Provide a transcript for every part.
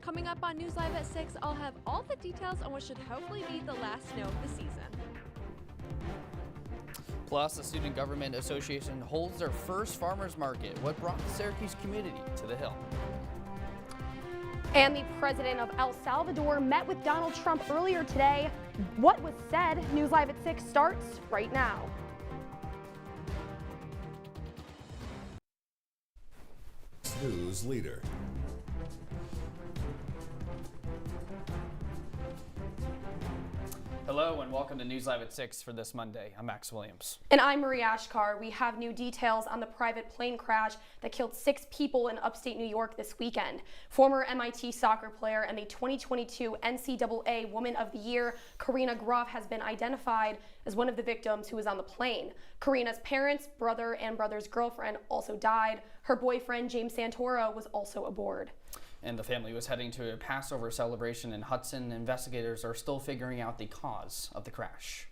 Coming up on News Live at 6, I'll have all the details on what should hopefully be the last snow of the season. Plus, the Student Government Association holds their first farmers market. What brought the Syracuse community to the Hill? And the president of El Salvador met with Donald Trump earlier today. What was said? News Live at 6 starts right now. News leader. Hello and welcome to News Live at 6 for this Monday. I'm Max Williams. And I'm Marie Achkar. We have new details on the private plane crash that killed 6 people in upstate New York this weekend. Former MIT soccer player and the 2022 NCAA Woman of the Year, Karina Groff, has been identified as one of the victims who was on the plane. Karina's parents, brother, and brother's girlfriend also died. Her boyfriend, James Santoro, was also aboard. And the family was heading to a Passover celebration in Hudson. Investigators are still figuring out the cause of the crash.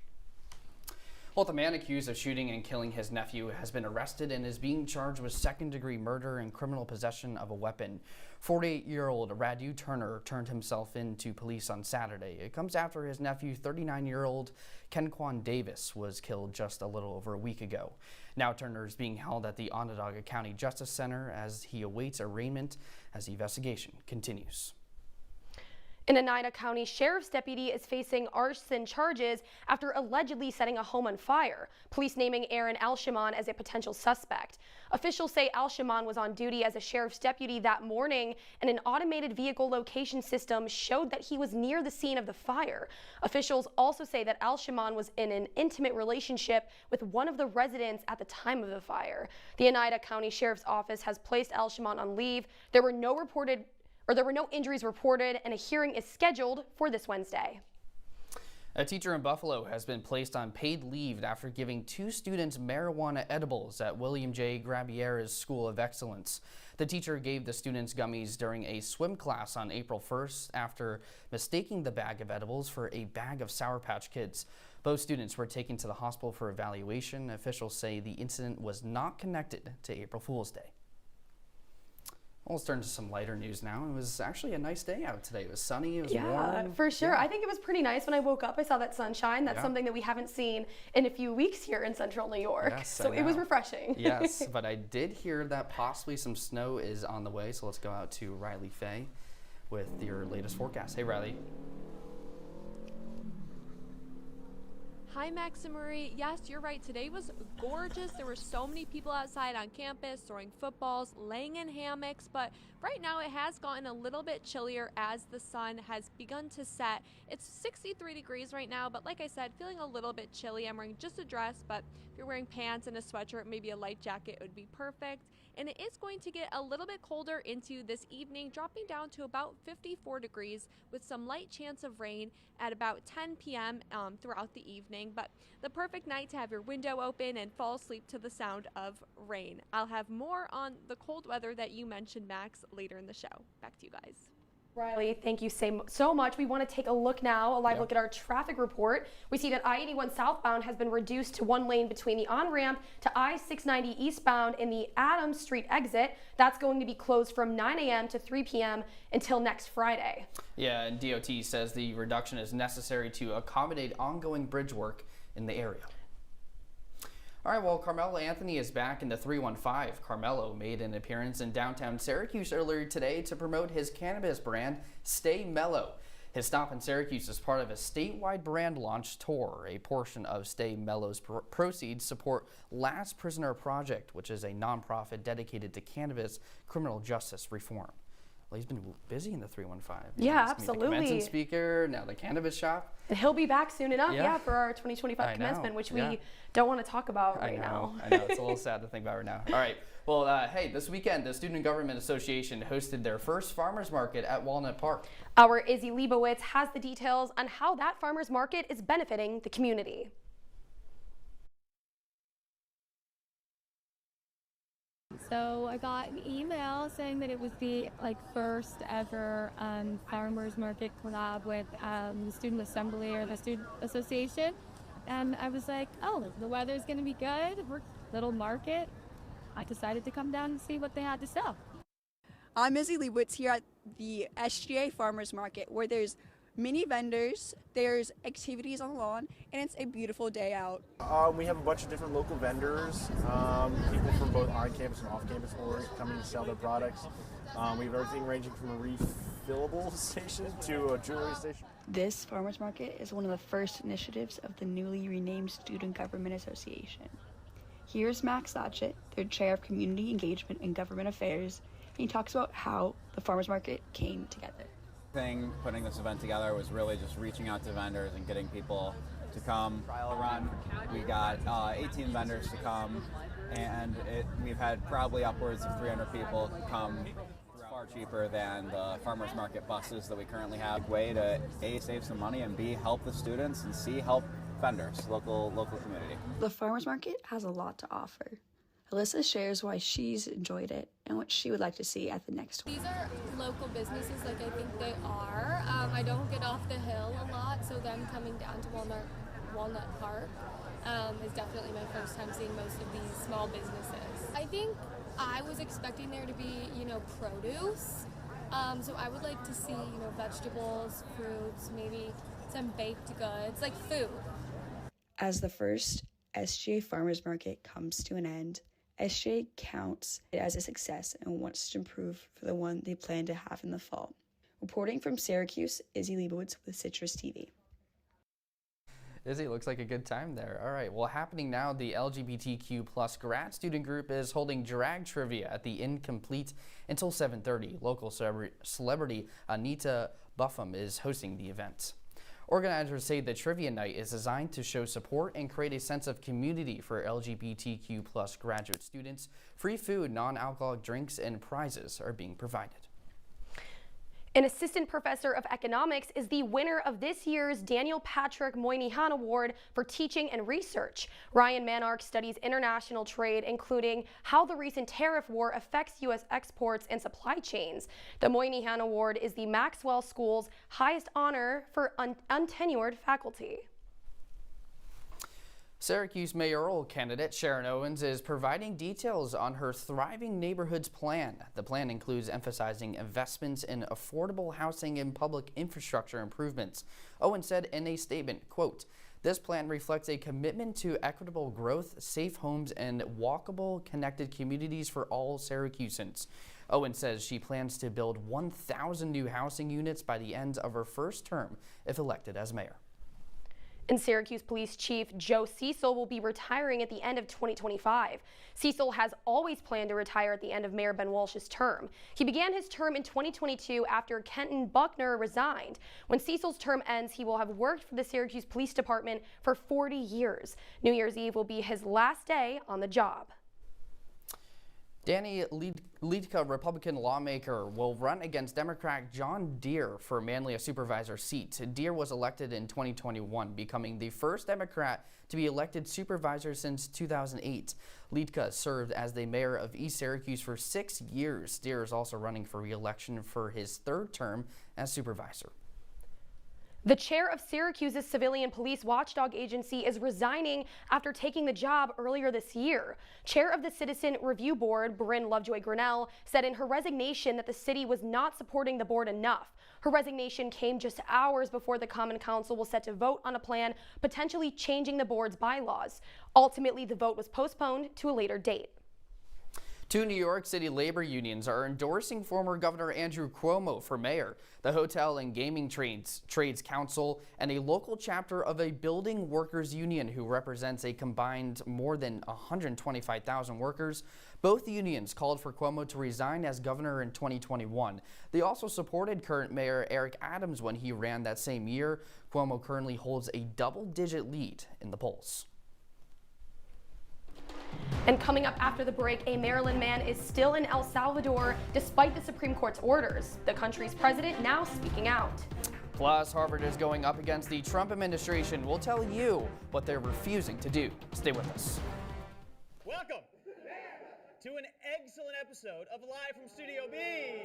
Well, the man accused of shooting and killing his nephew has been arrested and is being charged with second-degree murder and criminal possession of a weapon. 48-year-old Radu Turner turned himself in to police on Saturday. It comes after his nephew, 39-year-old Kenquan Davis, was killed just a little over a week ago. Now Turner is being held at the Onondaga County Justice Center as he awaits arraignment as the investigation continues. An Oneida County Sheriff's deputy is facing arson charges after allegedly setting a home on fire. Police naming Aaron Alshaman as a potential suspect. Officials say Alshaman was on duty as a sheriff's deputy that morning, and an automated vehicle location system showed that he was near the scene of the fire. Officials also say that Alshaman was in an intimate relationship with one of the residents at the time of the fire. The Oneida County Sheriff's Office has placed Alshaman on leave. There were no injuries reported, and a hearing is scheduled for this Wednesday. A teacher in Buffalo has been placed on paid leave after giving 2 students marijuana edibles at William J. Grabiera's School of Excellence. The teacher gave the students gummies during a swim class on April 1st after mistaking the bag of edibles for a bag of Sour Patch Kids. Both students were taken to the hospital for evaluation. Officials say the incident was not connected to April Fool's Day. Well, let's turn to some lighter news now. It was actually a nice day out today. It was sunny, it was warm. Yeah, for sure. I think it was pretty nice when I woke up. I saw that sunshine. That's something that we haven't seen in a few weeks here in central New York. Yes, so it was refreshing. Yes, but I did hear that possibly some snow is on the way. So let's go out to Riley Fay with your latest forecast. Hey, Riley. Hi, Max and Marie. Yes, you're right. Today was gorgeous. There were so many people outside on campus throwing footballs, laying in hammocks, but right now it has gotten a little bit chillier as the sun has begun to set. It's 63 degrees right now, but like I said, feeling a little bit chilly. I'm wearing just a dress, but if you're wearing pants and a sweatshirt, maybe a light jacket, it would be perfect. And it is going to get a little bit colder into this evening, dropping down to about 54 degrees with some light chance of rain at about 10 p.m. Throughout the evening. But the perfect night to have your window open and fall asleep to the sound of rain. I'll have more on the cold weather that you mentioned, Max, later in the show. Back to you guys. Riley, thank you so much. We want to take a look now, a live look at our traffic report. We see that I-81 southbound has been reduced to 1 lane between the on-ramp to I-690 eastbound in the Adams Street exit. That's going to be closed from 9 a.m. to 3 p.m. until next Friday. Yeah, and DOT says the reduction is necessary to accommodate ongoing bridge work in the area. All right, well, Carmelo Anthony is back in the 315. Carmelo made an appearance in downtown Syracuse earlier today to promote his cannabis brand, Stay Mellow. His stop in Syracuse is part of a statewide brand launch tour. A portion of Stay Mellow's proceeds support Last Prisoner Project, which is a nonprofit dedicated to cannabis criminal justice reform. Well, he's been busy in the 315. Yeah, absolutely. The commencement speaker, now the cannabis shop. And he'll be back soon enough, for our 2025 commencement, which we don't want to talk about right now. I know, it's a little sad to think about right now. All right, well, hey, this weekend, the Student Government Association hosted their first farmers market at Walnut Park. Our Izzy Leibowitz has the details on how that farmers market is benefiting the community. So I got an email saying that it was the first ever farmers market collab with the Student Assembly or the Student Association, and I was like, oh, the weather's going to be good. We're little market. I decided to come down and see what they had to sell. I'm Izzy Leibowitz here at the SGA Farmers Market, where there's mini vendors, there's activities on the lawn, and it's a beautiful day out. We have a bunch of different local vendors, people from both on-campus and off-campus coming to sell their products. We have everything ranging from a refillable station to a jewelry station. This farmers market is one of the first initiatives of the newly renamed Student Government Association. Here's Max Latchett, their chair of community engagement and government affairs, and he talks about how the farmers market came together. Putting this event together was really just reaching out to vendors and getting people to come. Trial run, we got 18 vendors to come, and we've had probably upwards of 300 people come. Far cheaper than the farmers market buses that we currently have. Way to A, save some money, and B, help the students, and C, help vendors, local community. The farmers market has a lot to offer. Alyssa shares why she's enjoyed it and what she would like to see at the next one. These are local businesses, like I think they are. I don't get off the hill a lot, so them coming down to Walnut Park is definitely my first time seeing most of these small businesses. I think I was expecting there to be, produce. So I would like to see, vegetables, fruits, maybe some baked goods, like food. As the first SGA Farmers Market comes to an end, SGA counts it as a success and wants to improve for the one they plan to have in the fall. Reporting from Syracuse, Izzy Leibowitz with CitrusTV. Izzy, looks like a good time there. All right, well, happening now, the LGBTQ plus grad student group is holding drag trivia at the Incomplete until 7:30. Local celebrity Anita Buffum is hosting the event. Organizers say the trivia night is designed to show support and create a sense of community for LGBTQ plus graduate students. Free food, non-alcoholic drinks, and prizes are being provided. An assistant professor of economics is the winner of this year's Daniel Patrick Moynihan Award for Teaching and Research. Ryan Manark studies international trade, including how the recent tariff war affects U.S. exports and supply chains. The Moynihan Award is the Maxwell School's highest honor for untenured faculty. Syracuse mayoral candidate Sharon Owens is providing details on her Thriving Neighborhoods plan. The plan includes emphasizing investments in affordable housing and public infrastructure improvements. Owens said in a statement, quote, "This plan reflects a commitment to equitable growth, safe homes, and walkable, connected communities for all Syracusans." Owens says she plans to build 1,000 new housing units by the end of her first term if elected as mayor. And Syracuse Police Chief Joe Cecil will be retiring at the end of 2025. Cecil has always planned to retire at the end of Mayor Ben Walsh's term. He began his term in 2022 after Kenton Buckner resigned. When Cecil's term ends, he will have worked for the Syracuse Police Department for 40 years. New Year's Eve will be his last day on the job. Danny Liedtke, Republican lawmaker, will run against Democrat John Deere for Manlius supervisor seat. Deere was elected in 2021, becoming the first Democrat to be elected supervisor since 2008. Liedtke served as the mayor of East Syracuse for 6 years. Deere is also running for re-election for his third term as supervisor. The chair of Syracuse's civilian police watchdog agency is resigning after taking the job earlier this year. Chair of the Citizen Review Board, Bryn Lovejoy Grinnell, said in her resignation that the city was not supporting the board enough. Her resignation came just hours before the Common Council was set to vote on a plan potentially changing the board's bylaws. Ultimately, the vote was postponed to a later date. 2 New York City labor unions are endorsing former Governor Andrew Cuomo for mayor. The Hotel and Gaming Trades Council and a local chapter of a building workers union who represents a combined more than 125,000 workers. Both unions called for Cuomo to resign as governor in 2021. They also supported current mayor Eric Adams when he ran that same year. Cuomo currently holds a double-digit lead in the polls. And coming up after the break, a Maryland man is still in El Salvador despite the Supreme Court's orders. The country's president now speaking out. Plus, Harvard is going up against the Trump administration. We'll tell you what they're refusing to do. Stay with us. Welcome to an excellent episode of Live from Studio B.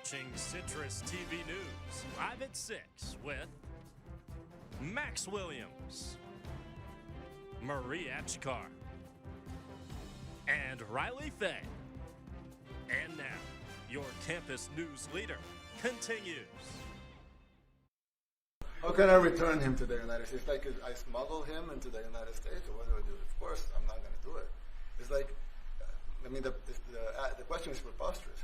watching Citrus TV News, live at 6 with Max Williams, Marie Achkar, and Riley Fay. And now, your campus news leader continues. How can I return him to the United States? Like, I smuggle him into the United States, or what do I do? Of course, I'm not going to do it. It's like, I mean, the question is preposterous.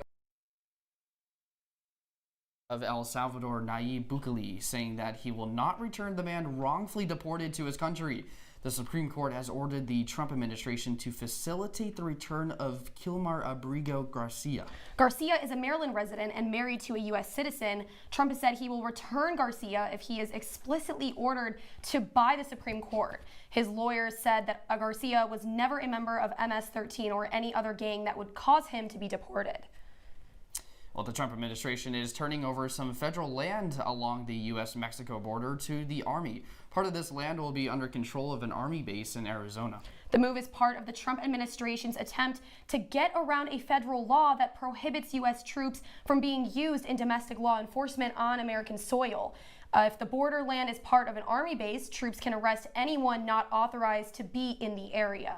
Of El Salvador, Nayib Bukele, saying that he will not return the man wrongfully deported to his country. The Supreme Court has ordered the Trump administration to facilitate the return of Kilmar Abrigo Garcia. Garcia is a Maryland resident and married to a U.S. citizen. Trump has said he will return Garcia if he is explicitly ordered to by the Supreme Court. His lawyers said that Garcia was never a member of MS-13 or any other gang that would cause him to be deported. Well, the Trump administration is turning over some federal land along the U.S.-Mexico border to the Army. Part of this land will be under control of an Army base in Arizona. The move is part of the Trump administration's attempt to get around a federal law that prohibits U.S. troops from being used in domestic law enforcement on American soil. If the border land is part of an Army base, troops can arrest anyone not authorized to be in the area.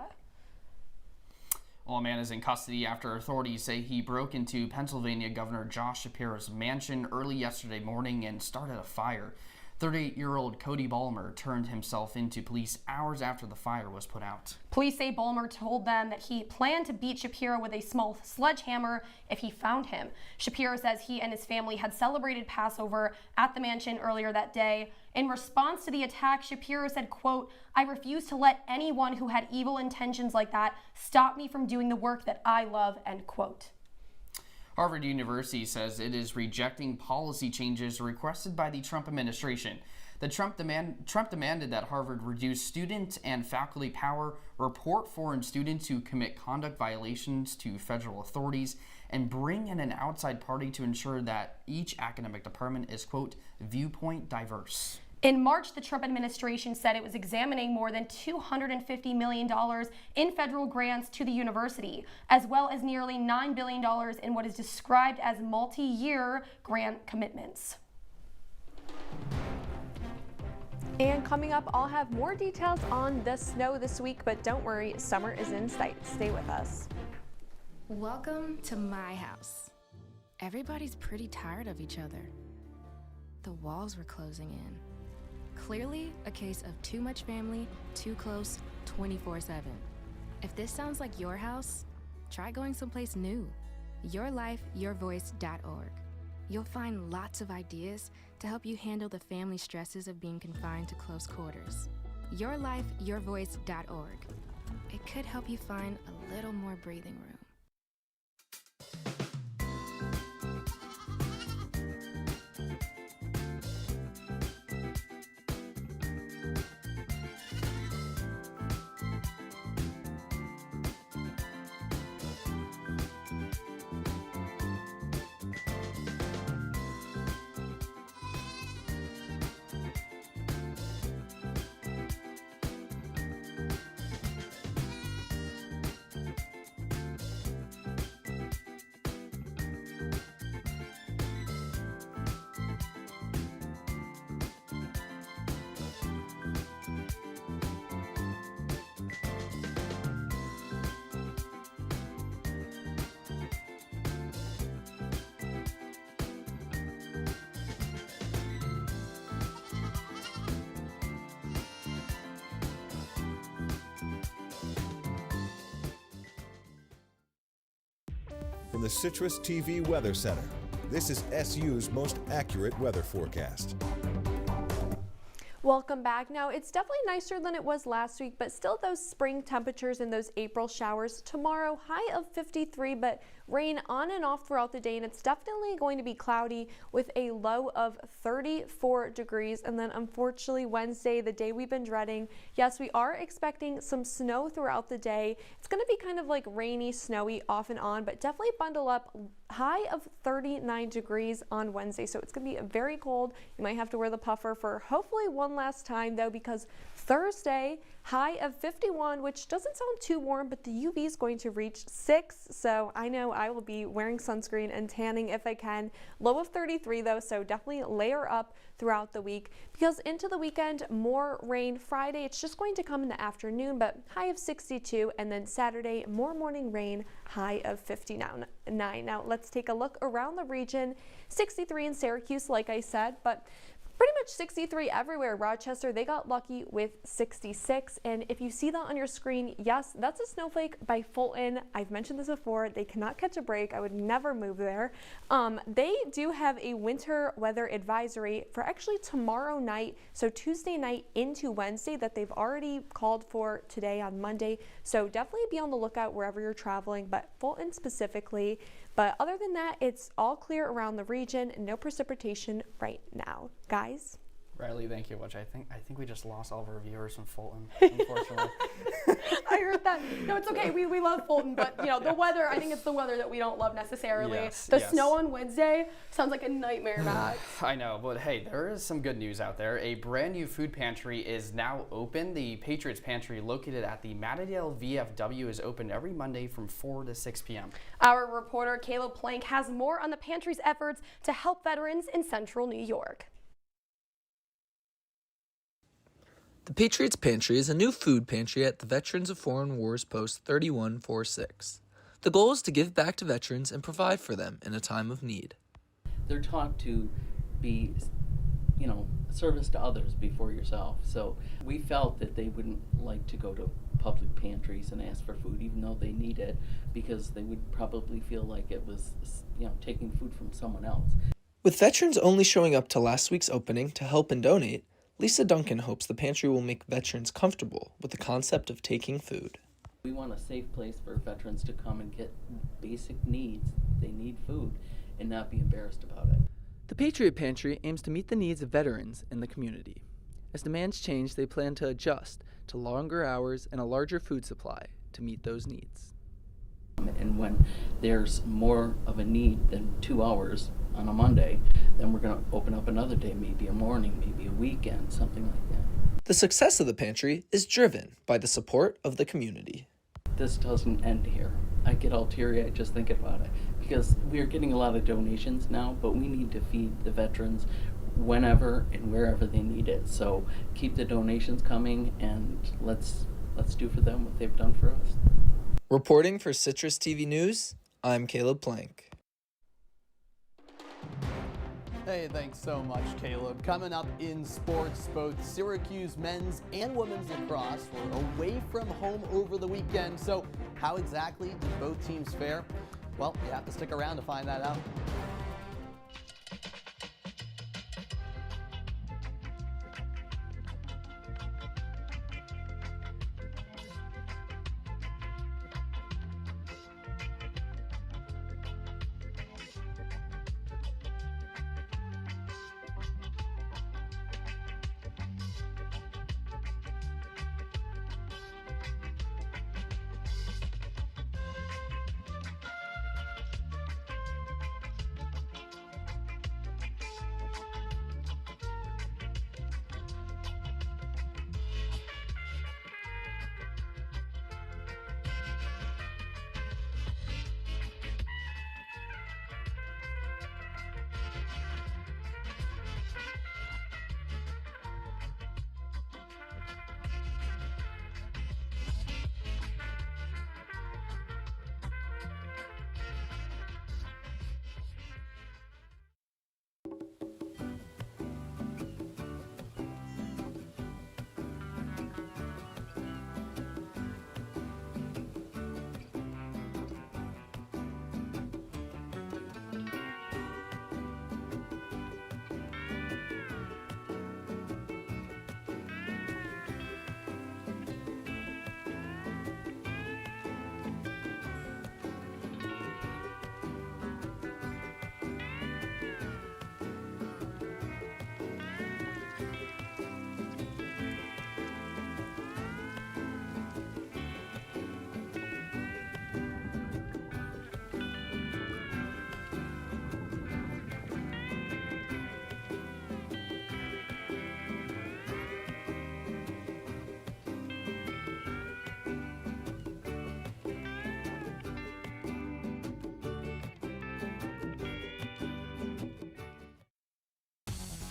Well, a man is in custody after authorities say he broke into Pennsylvania Governor Josh Shapiro's mansion early yesterday morning and started a fire. 38-year-old Cody Ballmer turned himself into police hours after the fire was put out. Police say Ballmer told them that he planned to beat Shapiro with a small sledgehammer if he found him. Shapiro says he and his family had celebrated Passover at the mansion earlier that day. In response to the attack, Shapiro said, quote, "I refuse to let anyone who had evil intentions like that stop me from doing the work that I love," end quote. Harvard University says it is rejecting policy changes requested by the Trump administration. Trump demanded that Harvard reduce student and faculty power, report foreign students who commit conduct violations to federal authorities, and bring in an outside party to ensure that each academic department is, quote, viewpoint diverse. In March, the Trump administration said it was examining more than $250 million in federal grants to the university, as well as nearly $9 billion in what is described as multi-year grant commitments. And coming up, I'll have more details on the snow this week, but don't worry, summer is in sight. Stay with us. Welcome to my house. Everybody's pretty tired of each other. The walls were closing in. Clearly a case of too much family, too close, 24/7. If this sounds like your house, try going someplace new. YourLifeYourVoice.org. You'll find lots of ideas to help you handle the family stresses of being confined to close quarters. YourLifeYourVoice.org. It could help you find a little more breathing room. From the CitrusTV Weather Center, this is SU's most accurate weather forecast. Welcome back. Now, it's definitely nicer than it was last week, but still those spring temperatures and those April showers. Tomorrow, high of 53, but rain on and off throughout the day, and it's definitely going to be cloudy with a low of 34 degrees. And then unfortunately Wednesday, the day we've been dreading, yes, we are expecting some snow throughout the day. It's going to be kind of like rainy, snowy off and on, but definitely bundle up. High of 39 degrees on Wednesday, so it's going to be very cold. You might have to wear the puffer for hopefully one last time though, because Thursday, high of 51, which doesn't sound too warm, but the UV is going to reach 6. So I know I will be wearing sunscreen and tanning if I can. Low of 33 though, so definitely layer up throughout the week, because into the weekend, more rain. Friday, it's just going to come in the afternoon, but high of 62, and then Saturday, more morning rain, high of 59. Now let's take a look around the region. 63 in Syracuse, like I said, but pretty much 63 everywhere. Rochester, they got lucky with 66. And if you see that on your screen, yes, that's a snowflake by Fulton. I've mentioned this before. They cannot catch a break. I would never move there. They do have a winter weather advisory for actually tomorrow night, so Tuesday night into Wednesday, that they've already called for today on Monday. So definitely be on the lookout wherever you're traveling, but Fulton specifically. But other than that, it's all clear around the region. No precipitation right now. Guys? Riley, thank you much. I think we just lost all of our viewers from Fulton, unfortunately. I heard that. No, it's okay. We love Fulton, but you know, the weather, I think it's the weather that we don't love necessarily. Yes, the yes. snow on Wednesday sounds like a nightmare, Max. I know, but hey, there is some good news out there. A brand new food pantry is now open. The Patriots Pantry, located at the Mattadale VFW, is open every Monday from 4 to 6 p.m. Our reporter Caleb Plank has more on the pantry's efforts to help veterans in central New York. The Patriots Pantry is a new food pantry at the Veterans of Foreign Wars Post 3146. The goal is to give back to veterans and provide for them in a time of need. They're taught to be, service to others before yourself. So we felt that they wouldn't like to go to public pantries and ask for food, even though they need it, because they would probably feel like it was, taking food from someone else. With veterans only showing up to last week's opening to help and donate, Lisa Duncan hopes the pantry will make veterans comfortable with the concept of taking food. We want a safe place for veterans to come and get basic needs. They need food and not be embarrassed about it. The Patriot Pantry aims to meet the needs of veterans in the community. As demands change, they plan to adjust to longer hours and a larger food supply to meet those needs. And when there's more of a need than 2 hours on a Monday, then we're going to open up another day, maybe a morning, maybe a weekend, something like that. The success of the pantry is driven by the support of the community. This doesn't end here. I get all teary-eyed just thinking about it, because we're getting a lot of donations now, but we need to feed the veterans whenever and wherever they need it. So keep the donations coming, and let's do for them what they've done for us. Reporting for CitrusTV News, I'm Caleb Plank. Hey, thanks so much, Caleb. Coming up in sports, both Syracuse men's and women's lacrosse were away from home over the weekend. So how exactly did both teams fare? Well, you have to stick around to find that out.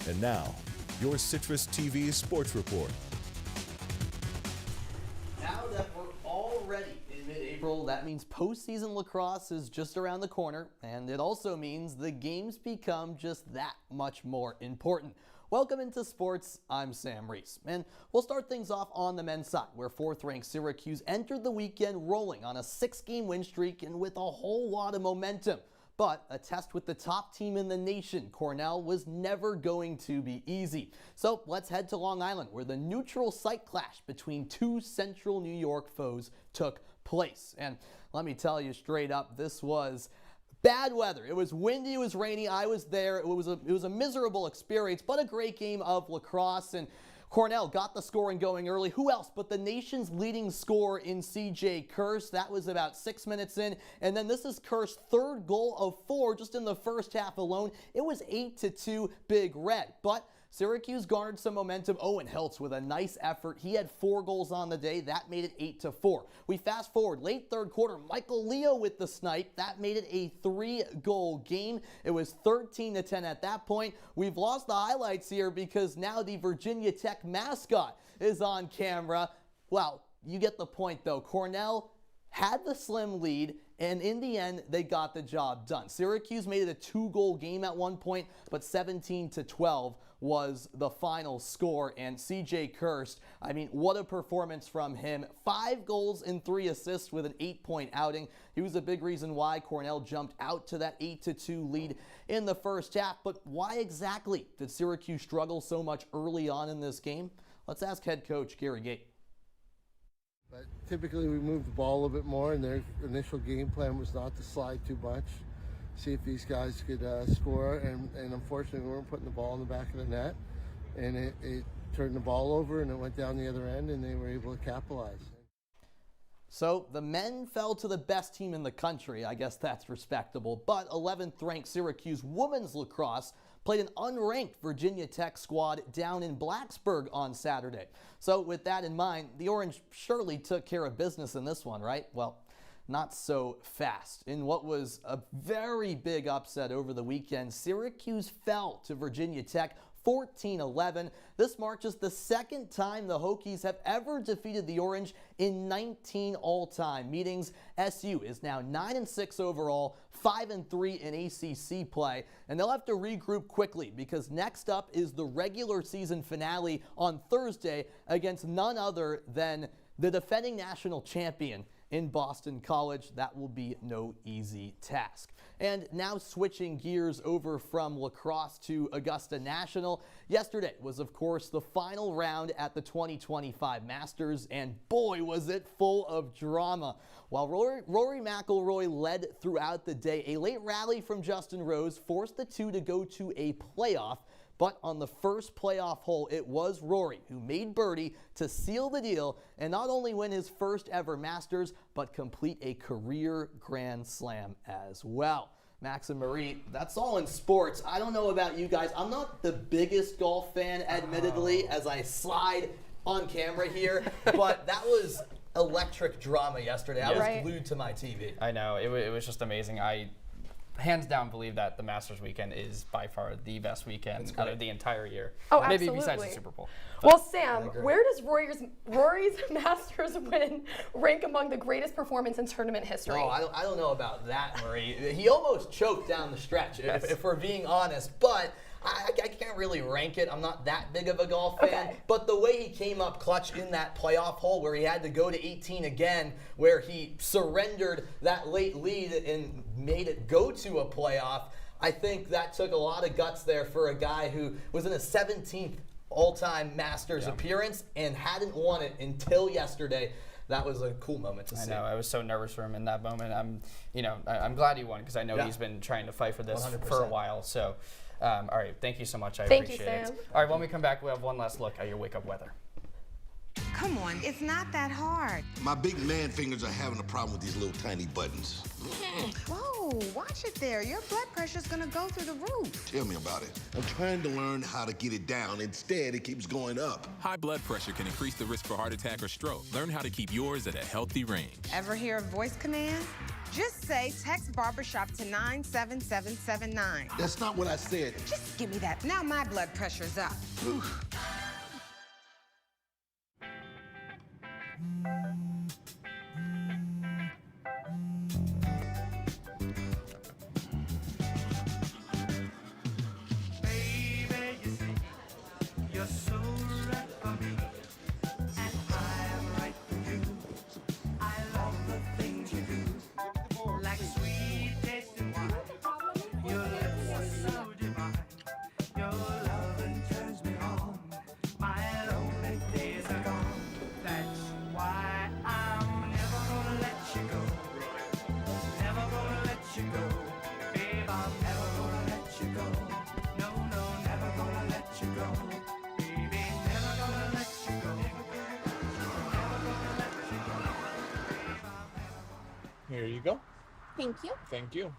And now, your Citrus TV Sports Report. Now that we're already in mid-April, that means postseason lacrosse is just around the corner, and it also means the games become just that much more important. Welcome into sports. I'm Sam Reese, and we'll start things off on the men's side, where 4th-ranked Syracuse entered the weekend rolling on a 6-game win streak and with a whole lot of momentum. But a test with the top team in the nation, Cornell, was never going to be easy. So let's head to Long Island, where the neutral site clash between two central New York foes took place. And let me tell you straight up, this was bad weather. It was windy, it was rainy, I was there. It was a miserable experience, but a great game of lacrosse. And Cornell got the scoring going early. Who else but the nation's leading scorer in C.J. Kirst? That was about 6 minutes in. And then this is Kirst's third goal of 4 just in the first half alone. It was 8-2 Big Red. But Syracuse garnered some momentum. Owen Hiltz with a nice effort. He had 4 goals on the day. That made it 8-4. We fast forward late third quarter. Michael Leo with the snipe. That made it a 3-goal game. It was 13-10 at that point. We've lost the highlights here because now the Virginia Tech mascot is on camera. Well, you get the point though. Cornell had the slim lead, and in the end, they got the job done. Syracuse made it a 2-goal game at one point, but 17-12 was the final score. And C.J. Kirst, I mean, what a performance from him. 5 goals and 3 assists with an 8-point outing. He was a big reason why Cornell jumped out to that 8-2 lead in the first half. But why exactly did Syracuse struggle so much early on in this game? Let's ask head coach Gary Gate. But typically we move the ball a little bit more, and their initial game plan was not to slide too much, see if these guys could score, and unfortunately we weren't putting the ball in the back of the net, and it turned the ball over and it went down the other end, and they were able to capitalize. So the men fell to the best team in the country. I guess that's respectable. But 11th-ranked Syracuse women's lacrosse played an unranked Virginia Tech squad down in Blacksburg on Saturday. So with that in mind, the Orange surely took care of business in this one, right? Well, not so fast. In what was a very big upset over the weekend, Syracuse fell to Virginia Tech 14-11. This marks the second time the Hokies have ever defeated the Orange in 19 all-time meetings. SU is now 9-6 overall, 5-3 in ACC play, and they'll have to regroup quickly because next up is the regular season finale on Thursday against none other than the defending national champion in Boston College. That will be no easy task. And now switching gears over from lacrosse to Augusta National. Yesterday was, of course, the final round at the 2025 Masters, and boy, was it full of drama. While Rory McIlroy led throughout the day, a late rally from Justin Rose forced the two to go to a playoff. But on the first playoff hole, it was Rory who made birdie to seal the deal and not only win his first ever Masters, but complete a career Grand Slam as well. Max and Marie, that's all in sports. I don't know about you guys. I'm not the biggest golf fan, admittedly, as I slide on camera here, but that was electric drama yesterday. I was glued to my TV. I know. It was just amazing. I hands down believe that the Masters weekend is by far the best weekend out of the entire year. Oh, maybe absolutely. besides the Super Bowl. Well, Sam, where does Rory's Masters win rank among the greatest performance in tournament history? Oh, I don't know about that, Marie. He almost choked down the stretch, if we're being honest, but I can't really rank it. I'm not that big of a golf fan, but the way he came up clutch in that playoff hole where he had to go to 18 again, where he surrendered that late lead and made it go to a playoff, I think that took a lot of guts there for a guy who was in his 17th all-time Masters appearance and hadn't won it until yesterday. That was a cool moment to see. I know. I was so nervous for him in that moment. I'm glad he won because I know he's been trying to fight for this 100%. for a while. So, all right. Thank you so much. I Thank you, appreciate Sam. it. All right. When we come back, we have one last look at your wake-up weather. Come on, it's not that hard. My big man fingers are having a problem with these little tiny buttons. Whoa, watch it there. Your blood pressure's gonna go through the roof. Tell me about it. I'm trying to learn how to get it down. Instead, it keeps going up. High blood pressure can increase the risk for heart attack or stroke. Learn how to keep yours at a healthy range. Ever hear of voice command? Just say text barbershop to 97779. That's not what I said. Just give me that. Now my blood pressure's up. You're so right for me, and I'm right for you. I love the things you do, like sweet tasting wine. Your lips are so divine. Your loving turns me on. My lonely days are gone. That's why I'm never gonna let you go. Never gonna let you go, babe. I'm never gonna let you go. No, no, never gonna let you go. Here you go. Thank you. Thank you.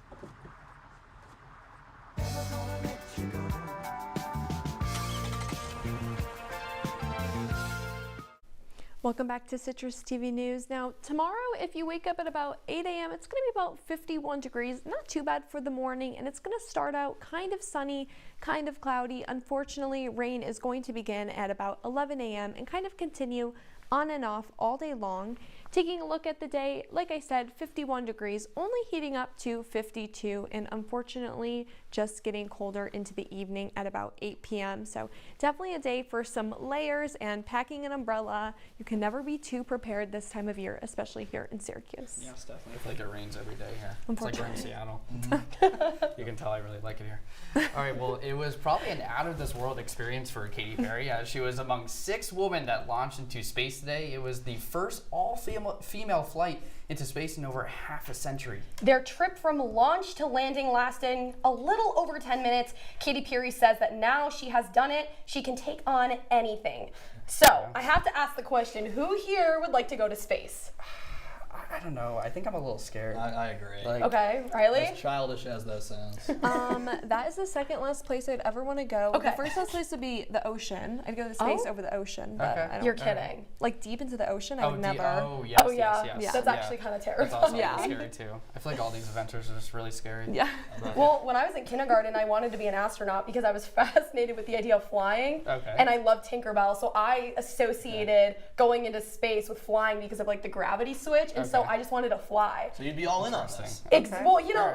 Welcome back to Citrus TV News. Now, tomorrow, if you wake up at about 8 a.m., it's going to be about 51 degrees. Not too bad for the morning, and it's going to start out kind of sunny, kind of cloudy. Unfortunately, rain is going to begin at about 11 a.m. and kind of continue on and off all day long. Taking a look at the day, like I said, 51 degrees, only heating up to 52, and unfortunately just getting colder into the evening at about 8 p.m. So definitely a day for some layers and packing an umbrella. You can never be too prepared this time of year, especially here in Syracuse. Yes, definitely. I feel like it rains every day here. It's like we're in Seattle. You can tell I really like it here. All right, well, it was probably an out-of-this-world experience for Katy Perry. She was among 6 women that launched into space today. It was the first all-female flight into space in over half a century. Their trip from launch to landing lasting a little over 10 minutes. Katy Perry says that now she has done it, she can take on anything. So, I have to ask the question, who here would like to go to space? I don't know. I think I'm a little scared. I agree. Like, okay, Riley? As childish as that sounds. That is the second last place I'd ever want to go. Okay. The first last place would be the ocean. I'd go to space over the ocean, but Okay. I don't You're know. kidding. Like deep into the ocean, I would never. Oh, yes, Oh, yeah. yes. That's actually kind of terrifying. That's also Yeah. really scary, too. I feel like all these adventures are just really scary. Yeah. Well, when I was in kindergarten, I wanted to be an astronaut because I was fascinated with the idea of flying. Okay. And I loved Tinkerbell, so I associated going into space with flying because of like the gravity switch, and so Okay. I just wanted to fly. So you'd be all in on this. Well, you know,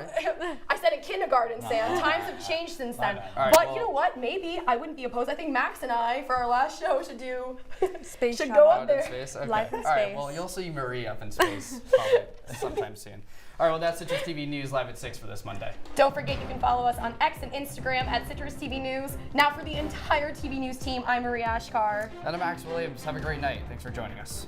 I said in kindergarten, Sam. Times have changed since then. All right, But well- you know what? Maybe I wouldn't be opposed. I think Max and I, for our last show, should do space should travel. go Out up in there. space? Okay. Life in All right, space. well, you'll see Marie up in space probably sometime soon. All right, well, that's Citrus TV News live at 6 for this Monday. Don't forget you can follow us on X and Instagram at Citrus TV News. Now for the entire TV News team, I'm Marie Achkar. And I'm Max Williams. Have a great night. Thanks for joining us.